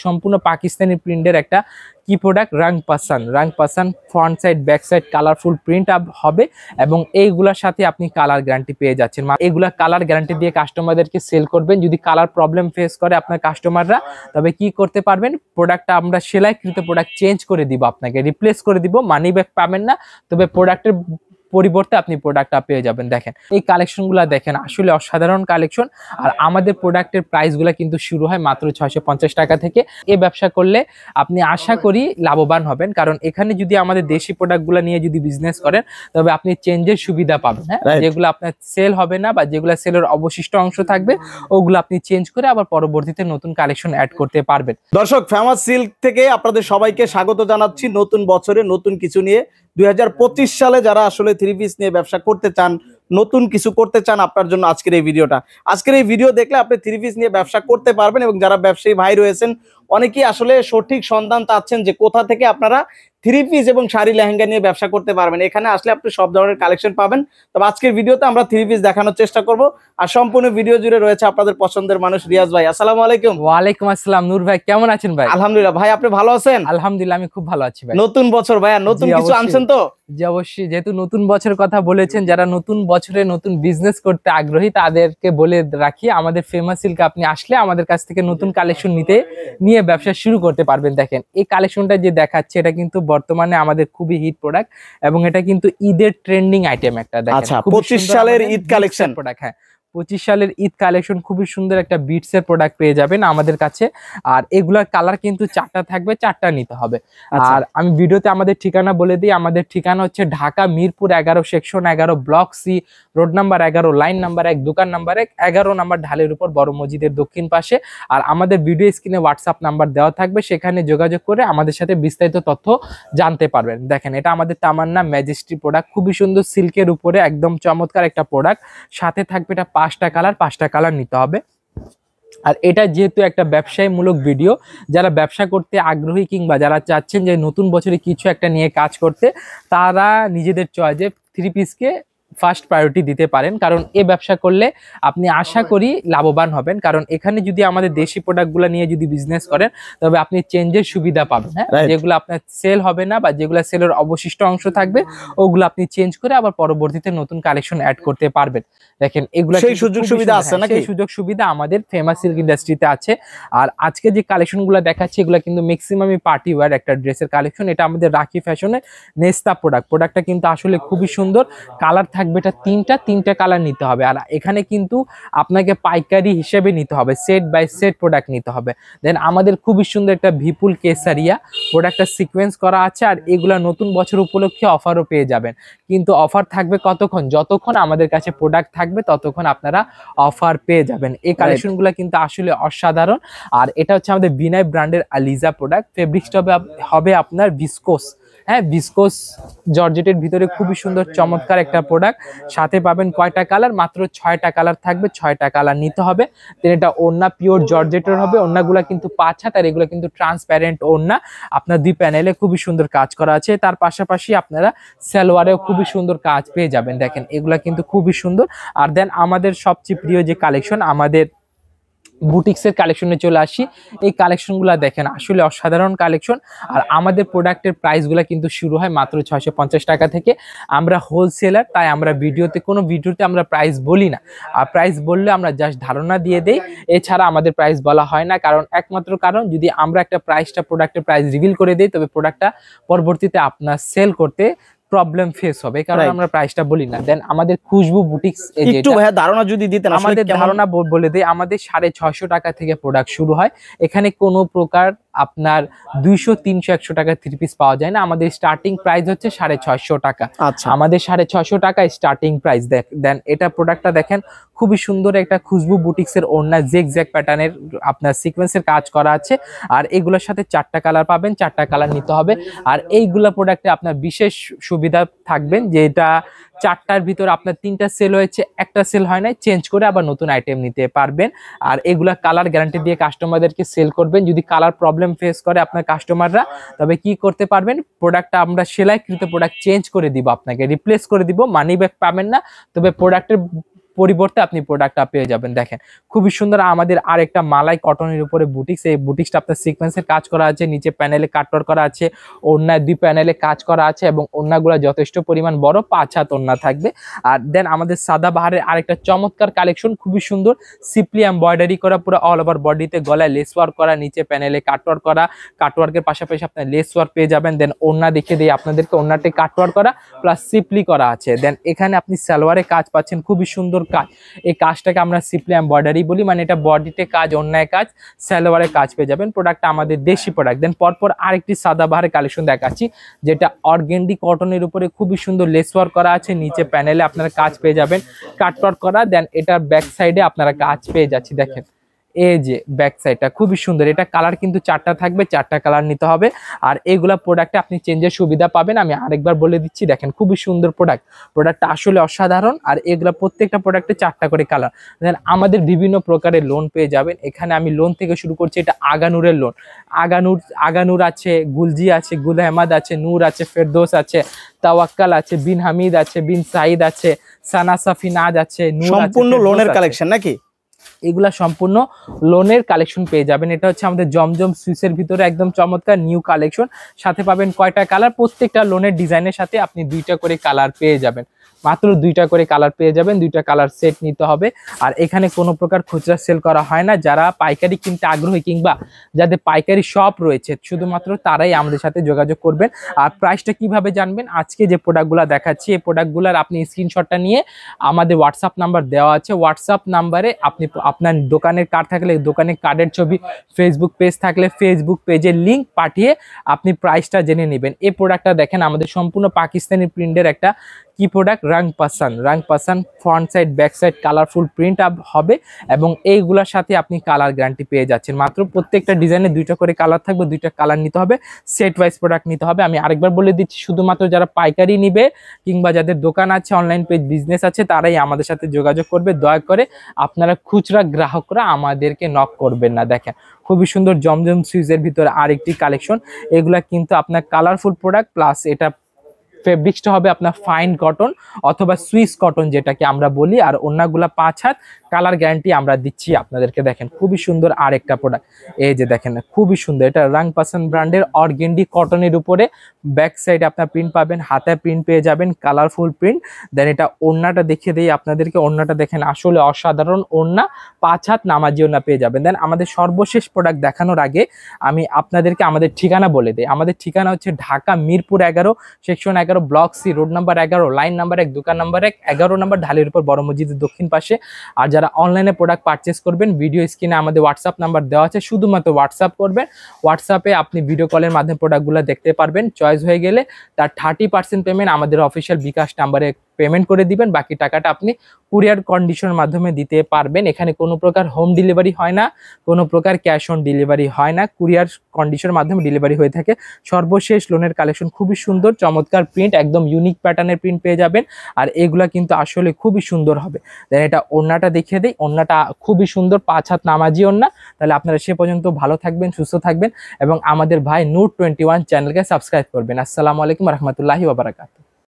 সম্পূর্ণ পাকিস্তানি প্রিন্টের একটা কি প্রোডাক্ট, রাং পাসান front side back side colourful print হবে এবং এইগুলোর সাথে আপনি কালার গ্যারান্টি পেয়ে যাচ্ছেন। এইগুলা কালার গ্যারান্টি দিয়ে কাস্টমারদেরকে সেল করবেন। যদি কালার প্রবলেম ফেস করে আপনার কাস্টমাররা, তবে কি করতে পারবেন, প্রোডাক্টটা আমরা সেলাইকৃত প্রোডাক্ট চেঞ্জ করে দিব, আপনাকে রিপ্লেস করে দিব, মানি ব্যাক পাবেন না, তবে প্রোডাক্টের পরিবর্তে আপনি প্রোডাক্টটা পেয়ে যাবেন। দেখেন এই কালেকশনগুলো দেখেন, আসলে অসাধারণ কালেকশন। আর আমাদের প্রোডাক্টের প্রাইসগুলো কিন্তু শুরু হয় মাত্র 650 টাকা থেকে। এই ব্যবসা করলে আপনি আশা করি লাভবান হবেন, কারণ এখানে যদি আমাদের দেশি প্রোডাক্টগুলো নিয়ে যদি বিজনেস করেন, তবে আপনি চেঞ্জের সুবিধা পাবেন। হ্যাঁ, যেগুলো আপনার সেল হবে না বা যেগুলো সেলের অবশিষ্ট অংশ থাকবে, ওগুলো আপনি চেঞ্জ করে আবার পরবর্তীতে নতুন কালেকশন অ্যাড করতে পারবেন। দর্শক, ফেমাস সিল্ক থেকে আপনাদের সবাইকে স্বাগত জানাচ্ছি নতুন বছরে নতুন কিছু নিয়ে। 2025 সালে যারা আসলে থ্রি পিস নিয়ে ব্যবসা করতে চান, নতুন কিছু করতে চান, আপনার জন্য আজকের এই ভিডিওটা। আজকের এই ভিডিও দেখলে আপনি থ্রি পিস নিয়ে ব্যবসা করতে পারবেন। এবং যারা ব্যবসায়ী ভাই রয়েছেন, অনেকেই আসলে সঠিক সন্ধান চাচ্ছেন যে কোথা থেকে আপনারা থ্রি পিস এবং শাড়ি লেহেঙ্গা নিয়ে ব্যবসা করতে পারবেন। এখানে আসলে আপনি সব ধরনের কালেকশন পাবেন। তবে আজকের ভিডিওতে আমরা থ্রি পিস দেখানোর চেষ্টা করব। আর সম্পূর্ণ ভিডিও জুড়ে রয়েছে আপনাদের পছন্দের মানুষ রিয়াজ ভাই। আসসালামু আলাইকুম। ওয়ালাইকুম আসসালাম। নূর ভাই কেমন আছেন ভাই? আলহামদুলিল্লাহ ভাই, আপনি ভালো আছেন? আলহামদুলিল্লাহ আমি খুব ভালো আছি ভাই। নতুন বছর ভাই, আর নতুন কিছু আনছেন তো? জি অবশ্যই, যেহেতু নতুন বছরের কথা বলেছেন, যারা নতুন বছরে নতুন বিজনেস করতে আগ্রহী তাদেরকে বলে রাখি, আমাদের ফেমাস সিল্কে আপনি আসলে আমাদের কাছ থেকে নতুন কালেকশন নিয়ে ব্যবসা শুরু করতে পারবেন। দেখেন এই কালেকশনটা যে দেখাচ্ছে, এটা কিন্তু বর্তমানে আমাদের খুবই হিট প্রোডাক্ট এবং এটা কিন্তু ঈদের ট্রেন্ডিং আইটেম একটা। দেখেন 25 সালের ঈদ কালেকশন প্রোডাক্ট। হ্যাঁ, 25 সালের ঈদ কালেকশন, খুবই সুন্দর একটা বিটস এর প্রোডাক্ট পেয়ে যাবেন আমাদের কাছে। আর এগুলার কালার কিন্তু 4টা থাকবে, 4টা নিতে হবে। আর আমি ভিডিওতে আমাদের ঠিকানা বলে দিই। আমাদের ঠিকানা হচ্ছে Dhaka Mirpur 11 section 11 block C, road number 11, line number 1, দোকান নাম্বার 1, 11 নাম্বার ঢালের উপর, বড় মসজিদের দক্ষিণ পাশে। আর আমাদের ভিডিও স্ক্রিনে হোয়াটসঅ্যাপ নাম্বার দেওয়া থাকবে, সেখানে যোগাযোগ করে আমাদের সাথে বিস্তারিত তথ্য জানতে পারবেন। দেখেন এটা আমাদের তামান্না ম্যাজেস্টি প্রোডাক্ট, খুবই সুন্দর সিল্কের উপরে একদম চমৎকার একটা প্রোডাক্ট। সাথে থাকবে এটা 5টা কালার নিতে হবে। আর এটা যেহেতু একটা ব্যবসায়মূলক ভিডিও, যারা ব্যবসা করতে আগ্রহী কিংবা যারা চাচ্ছেন যে নতুন বছরে কিছু একটা নিয়ে কাজ করতে, তারা নিজেদের চয়েসে থ্রি পিসকে ফার্স্ট প্রায়োরিটি দিতে পারেন। কারণ এই ব্যবসা করলে আপনি আশা করি লাভবান হবেন, কারণ এখানে যদি আমাদের দেশি প্রোডাক্টগুলো নিয়ে যদি বিজনেস করেন, তবে আপনি চেঞ্জের সুবিধা পাবেন। হ্যাঁ, যেগুলো আপনার সেল হবে না বা যেগুলো সেলের অবশিষ্ট অংশ থাকবে, ওগুলো আপনি চেঞ্জ করে আবার পরবর্তীতে নতুন কালেকশন অ্যাড করতে পারবেন। দেখেন এগুলো সেই সুযোগ সুবিধা আছে নাকি? সেই সুযোগ সুবিধা আমাদের ফেমাস সিল্ক ইন্ডাস্ট্রিতে আছে। আর আজকে যে কালেকশনগুলো দেখাচ্ছি, এগুলো কিন্তু ম্যাক্সিমামই পার্টি ওয়্যার একটা ড্রেসের কালেকশন। এটা আমাদের রাখি ফ্যাশনের নেস্তা প্রোডাক্টটা কিন্তু আসলে খুবই সুন্দর। কালার থাকবে এটা তিনটা কালার নিতে হবে। আর এখানে কিন্তু আপনাকে পাইকারি হিসেবে নিতে হবে, সেট বাই সেট প্রোডাক্ট নিতে হবে। দেন আমাদের খুবই সুন্দর একটা বিপুল কেসারিয়া প্রোডাক্টটা সিকোয়েন্স করা আছে। আর এগুলা নতুন বছর উপলক্ষে অফারও পেয়ে যাবেন। কিন্তু অফার থাকবে কতক্ষণ? যতক্ষণ আমাদের কাছে প্রোডাক্ট থাকবে ততক্ষণ আপনারা অফার পেয়ে যাবেন। এই কালেকশনগুলো কিন্তু আসলে অসাধারণ। আর এটা হচ্ছে আমাদের বিনয় ব্র্যান্ডের আলিজা প্রোডাক্ট। ফেব্রিক্সটা হবে আপনার ভিসকোস। হ্যাঁ, ভিসকোস জর্জেটের ভিতরে খুবই সুন্দর চমৎকার একটা প্রোডাক্ট। সাথে পাবেন কয়টা কালার? মাত্র 6টা কালার থাকবে, 6টা কালার নিতে হবে। দেন এটা ওড়না পিওর জর্জেটের হবে। ওড়নাগুলা কিন্তু 5 হাত, আর এগুলো কিন্তু ট্রান্সপ্যারেন্ট ওড়না। আপনার 2 প্যানেলে খুবই সুন্দর কাজ করা আছে। তার পাশাপাশি আপনারা সালোয়ারেও খুবই সুন্দর কাজ পেয়ে যাবেন। দেখেন এগুলা কিন্তু খুবই সুন্দর। আর দেন আমাদের সবচেয়ে প্রিয় যে কালেকশন, আমাদের বুটিক্সের কালেকশনে চলে আসি। এই কালেকশনগুলো দেখেন আসলে অসাধারণ কালেকশন। আর আমাদের প্রোডাক্টের প্রাইসগুলো কিন্তু শুরু হয় মাত্র 650 টাকা থেকে। আমরা হোলসেলার, তাই আমরা কোনো ভিডিওতে আমরা প্রাইস বলি না। আর প্রাইস বললে আমরা জাস্ট ধারণা দিয়ে দেই, এছাড়া আমাদের প্রাইস বলা হয় না। একমাত্র কারণ যদি আমরা একটা প্রোডাক্টের প্রাইস রিভিল করে দিই, তবে প্রোডাক্টটা পরবর্তীতে আপনার সেল করতে প্রবলেম ফেস হবে, কারণ আমরা প্রাইসটা বলি না। দেন আমাদের খুশবু বুটিক্স, একটু ভাইয়া ধারণা যদি দিতেন। আমাদের ধারণা বলে দেই, আমাদের 650 টাকা থেকে প্রোডাক্ট শুরু হয়। এখানে কোনো প্রকার আপনার 200, 300, 100 টাকা থ্রি পিস পাওয়া যায় না। আমাদের স্টার্টিং প্রাইস হচ্ছে 650 টাকা। আমাদের 650 টাকা স্টার্টিং প্রাইস। দেন এটা প্রোডাক্টটা দেখেন, খুবই সুন্দর একটা খুশবু বুটিক্সের ওড়না, জেগজ্যাগ প্যাটার্নের আপনার সিকোয়েন্সের কাজ করা আছে। আর এগুলোর সাথে 4টা কালার পাবেন, 4টা কালার নিতে হবে। আর এইগুলা প্রোডাক্টে আপনার বিশেষ সুবিধা থাকবেন যে এটা 4টার ভিতরে আপনার 3টা সেল হয়েছে, একটা সেল হয় নাই, চেঞ্জ করে আবার নতুন আইটেম নিতে পারবেন। আর এগুলা কালার গ্যারান্টি দিয়ে কাস্টমারদেরকে সেল করবেন। যদি কালার প্রবলেম ফেস করে আপনার কাস্টমাররা, তবে কি করতে পারবেন, প্রোডাক্টটা আমরা সেলাইকৃত প্রোডাক্ট চেঞ্জ করে দিব, আপনাকে রিপ্লেস করে দিব, মানি ব্যাক পাবেন না, তবে প্রোডাক্টের পরিবর্তে আপনি প্রোডাক্টটা পেয়ে যাবেন। দেখেন খুবই সুন্দর আমাদের আরেকটা মালাই কটনের উপরে বুটিক্স, এই বুটিক্সটা আপনার সিকোয়েন্সের কাজ করা আছে, নিচে প্যানেলে কাটওয়ার্ক করা আছে, ওড়নায় 2 প্যানেলে কাজ করা আছে এবং ওড়নাগুলো যথেষ্ট পরিমাণ বড়, 5 হাত ওড়না থাকবে। আর দেন আমাদের সাদাবাহারের আরেকটা চমৎকার কালেকশন, খুবই সুন্দর সিম্পলি এমব্রয়ডারি করা, পুরো অল ওভার বডিতে গলায় লেস ওয়ার্ক করা, নিচে প্যানেলে কাটওয়ার্ক করা, কাটওয়ার্কের পাশাপাশি আপনার লেস ওয়ার্ক পেয়ে যাবেন। দেন ওড়না দেখিয়ে দিই আপনাদেরকে, ওড়নাতে কাটওয়ার্ক করা প্লাস সিম্পলি করা আছে। দেন এখানে আপনি সালোয়ারে কাজ পাচ্ছেন, খুবই সুন্দর কাজ। এই কাজটাকে আমরা সিম্পলি এমব্রয়ডারি বলি, মানে এটা বডিতে কাজ, ওড়নায় কাজ, সালোয়ারে কাজ পেয়ে যাবেন। প্রোডাক্টটা আমাদের দেশি প্রোডাক্ট। দেন পরপর আরেকটি সাদাবাহারের কালেকশন দেখাচ্ছি, যেটা অর্গেন্ডি কটনের উপরে খুবই সুন্দর লেস ওয়ার্ক করা আছে, নিচে প্যানেলে আপনারা কাজ পেয়ে যাবেন কাটওয়ার্ক করা। দেন এটার ব্যাক সাইডে আপনারা কাজ পেয়ে যাচ্ছি, দেখেন এই যে ব্যাক সাইডটা খুবই সুন্দর। এটা কালার কিন্তু 4টা থাকবে, 4টা কালার নিতে হবে। আর এইগুলা প্রোডাক্টে আপনি চেঞ্জের সুবিধা পাবেন, আমি আরেকবার বলে দিচ্ছি। দেখেন খুবই সুন্দর প্রোডাক্টটা আসলে অসাধারণ। আর এগুলা প্রত্যেকটা প্রোডাক্টে 4টা করে কালার। দেন আমাদের বিভিন্ন প্রকারের লোন পেয়ে যাবেন। এখানে আমি লোন থেকে শুরু করছি, এটা আগানুরের লোন। আগানুর আছে, গুলজি আছে, গুল আহমদ আছে, নূর আছে, ফেরদৌস আছে, তাওয়াক্কাল আছে, বিন হামিদ আছে, বিন সাইদ আছে, সানা সাফি নাজ আছে, নূর আছে। সম্পূর্ণ লোনের কালেকশন নাকি? এগুলা সম্পূর্ণ লোনের কালেকশন পেয়ে যাবেন। এটা হচ্ছে আমাদের জমজম সুইসের ভিতরে একদম চমৎকার নিউ কালেকশন। সাথে পাবেন কয়টা কালার, প্রত্যেকটা লোনের ডিজাইনের সাথে আপনি 2টা করে কালার পেয়ে যাবেন, মাত্র 2টা করে কালার পেয়ে যাবেন। 2টা কালার সেট নিতে হবে। আর এখানে কোনো প্রকার খুচরা সেল করা হয় না। যারা পাইকারি কিনতে আগ্রহী কিংবা যাদের পাইকারি শপ রয়েছে শুধুমাত্র তারাই আমাদের সাথে যোগাযোগ করবেন। আর প্রাইসটা কিভাবে জানবেন, আজকে যে প্রোডাক্টগুলো দেখাচ্ছি এই প্রোডাক্টগুলোর আপনি স্ক্রিনশটটা নিয়ে আমাদের হোয়াটসঅ্যাপ নাম্বার দেওয়া আছে, হোয়াটসঅ্যাপ নাম্বারে আপনি আপনার দোকানের কার্ড থাকলে দোকানের কার্ডের ছবি, ফেসবুক পেজ থাকলে ফেসবুক পেজের লিঙ্ক পাঠিয়ে আপনি প্রাইসটা জেনে নেবেন। এই প্রোডাক্টটা দেখেন আমাদের সম্পূর্ণ পাকিস্তানি প্রিন্টের একটা কি প্রোডাক্ট, রাং পাসান front side back side colourful print আপ হবে এবং এইগুলোর সাথে আপনি কালার গ্যারান্টি পেয়ে যাচ্ছেন। মাত্র প্রত্যেকটা ডিজাইনে 2টা করে কালার থাকবে, 2টা কালার নিতে হবে, সেট ওয়াইজ প্রোডাক্ট নিতে হবে। আমি আরেকবার বলে দিচ্ছি, শুধুমাত্র যারা পাইকারি নিবে কিংবা যাদের দোকান আছে, অনলাইন পেজ বিজনেস আছে, তারাই আমাদের সাথে যোগাযোগ করবে। দয়া করে আপনারা খুচরা গ্রাহকরা আমাদেরকে নক করবেন না। দেখেন খুবই সুন্দর জমজম সুইজের ভিতরে আরেকটি কালেকশন। এগুলা কিন্তু আপনার কালারফুল প্রোডাক্ট প্লাস এটা ফেব্রিক্সটা হবে আপনার ফাইন কটন অথবা সুইস কটন যেটাকে আমরা বলি। আর ওড়নাগুলা 5 হাত, কালার গ্যারান্টি আমরা দিচ্ছি আপনাদেরকে। দেখেন খুবই সুন্দর আরেকটা প্রোডাক্ট, এই যে দেখেন খুবই সুন্দর, এটা রাং পাসান ব্র্যান্ডের অর্গেন্ডি কটনের উপরে ব্যাক সাইডে আপনার প্রিন্ট পাবেন, হাতে প্রিন্ট পেয়ে যাবেন, কালারফুল প্রিন্ট। দেন এটা ওড়নাটা দেখিয়ে দিই আপনাদেরকে, ওড়নাটা দেখেন আসলে অসাধারণ ওড়না, 5 হাত নামাজি ওড়না পেয়ে যাবেন। দেন আমাদের সর্বশেষ প্রোডাক্ট দেখানোর আগে আমি আপনাদেরকে আমাদের ঠিকানা বলে দিই। আমাদের ঠিকানা হচ্ছে Dhaka Mirpur 11 section 11 block C road number 11 line number 1 দোকান নাম্বার 1 11 নম্বর ঢালের উপর বড় মসজিদের দক্ষিণ পাশে। আর যারা অনলাইনে প্রোডাক্ট পারচেস করবেন ভিডিও স্ক্রিনে আমাদের হোয়াটসঅ্যাপ নাম্বার দেওয়া আছে, শুধুমাত্র হোয়াটসঅ্যাপ করবেন। হোয়াটসঅ্যাপে আপনি ভিডিও কলের মাধ্যমে প্রোডাক্টগুলো দেখতে পারবেন। চয়েস হয়ে গেলে তার 30% পেমেন্ট আমাদের অফিসিয়াল বিকাশ নাম্বারে পেমেন্ট করে দিবেন, বাকি টাকাটা আপনি কুরিয়ার কন্ডিশনের মাধ্যমে দিতে পারবেন। এখানে কোনো প্রকার হোম ডেলিভারি হয় না, কোনো প্রকার ক্যাশ অন ডেলিভারি হয় না, কুরিয়ার কন্ডিশনের মাধ্যমে ডেলিভারি হয়ে থাকে। সর্বশেষ লোনের কালেকশন খুবই সুন্দর চমৎকার প্রিন্ট, একদম ইউনিক প্যাটার্নের প্রিন্ট পেয়ে যাবেন। আর এগুলা কিন্তু আসলে খুবই সুন্দর হবে। দেন এটা ওড়নাটা দেখিয়ে দিই, ওড়নাটা খুবই সুন্দর 5 হাত নামাজি ওড়না। তাহলে আপনারা সে পর্যন্ত ভালো থাকবেন, সুস্থ থাকবেন এবং আমাদের ভাই নূর 21 চ্যানেলকে সাবস্ক্রাইব করবেন। আসসালামু আলাইকুম রহমতুল্লাহি ওয়া বারাকাতুহু।